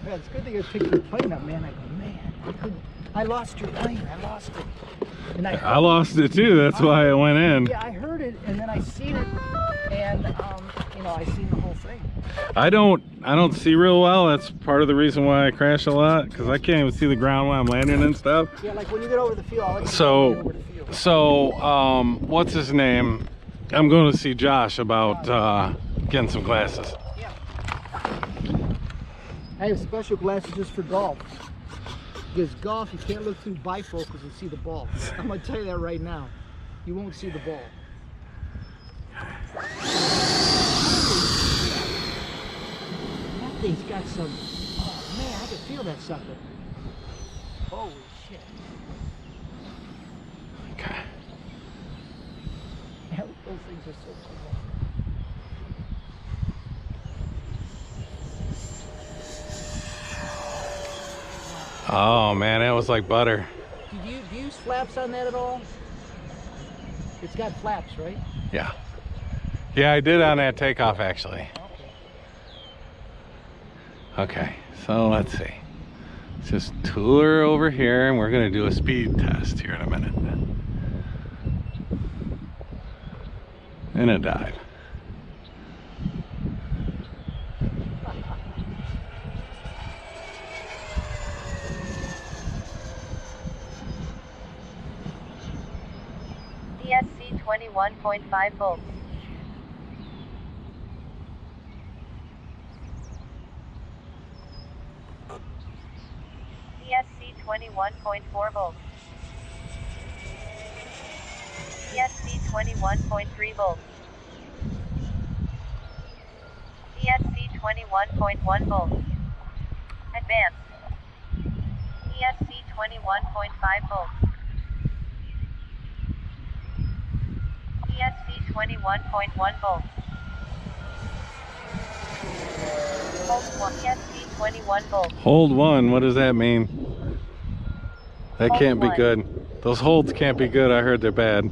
Yeah, it's good that you picked your plane up, man. I go, man, I lost your plane. I lost it. And I lost it too. That's why I went in. Yeah, I heard it, and then I seen it, and you know, I seen the whole thing. I don't see real well. That's part of the reason why I crash a lot, because I can't even see the ground when I'm landing and stuff. Yeah, like when you get over the field, I'll let you know when you get over the field. So what's his name? I'm going to see Josh about getting some glasses. Yeah. I have special glasses just for golf. Because golf, you can't look through bifocals and see the ball. I'm going to tell you that right now. You won't see the ball. That thing's got some... Oh, man, I can feel that sucker. Holy shit. Okay. Those things are so cool. Oh man, that was like butter. Do you use flaps on that at all? It's got flaps, right? Yeah. Yeah, I did on that takeoff actually. Okay, so let's see. Let's just tool her over here and we're gonna do a speed test here in a minute. And a dive. ESC 21.5 volts. ESC 21.4 volts. ESC 21.3 volts. ESC 21.1 volts. Advanced. ESC 21.5 volts. ESC 21.1 volts. Hold 1. ESC 21 volts. Hold one, what does that mean? That can't be good. Those holds can't be good, I heard they're bad.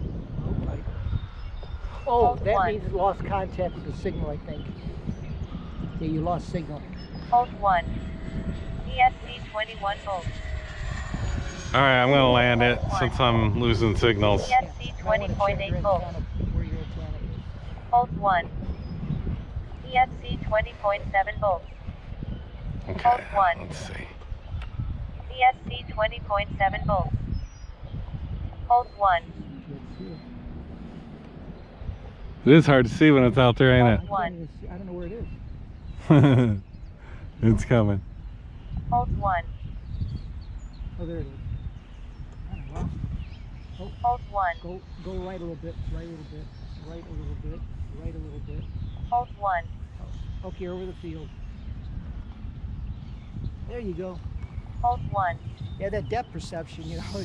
Oh, that means it lost contact with the signal, I think. Yeah, you lost signal. Hold 1. ESC 21 volts. Alright, I'm gonna land it since I'm losing signals. ESC 20.8 volts. Hold 1. ESC 20.7 volts. Okay, Hold 1. let's see. ESC 20.7 volts. Hold 1. It is hard to see when it's out there, ain't Hold 1. I don't know where it is. it? It's coming. Hold 1. Oh, there it is. Oh, wow. Hold 1. Go right a little bit, right a little bit, right a little bit, right a little bit. Hold 1. Okay, over the field. There you go. Hold 1. Yeah, that depth perception, you know.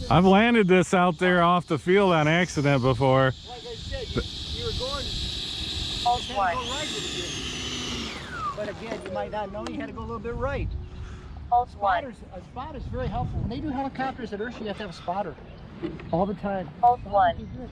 I've landed this out there off the field on accident before. Like I said, you were going Hold to 1. go right with you. But again, you might not know you had to go a little bit right. Hold 1. A spotter is very helpful. When they do helicopters at Urshi, you have to have a spotter all the time. Hold Spotters 1. are good.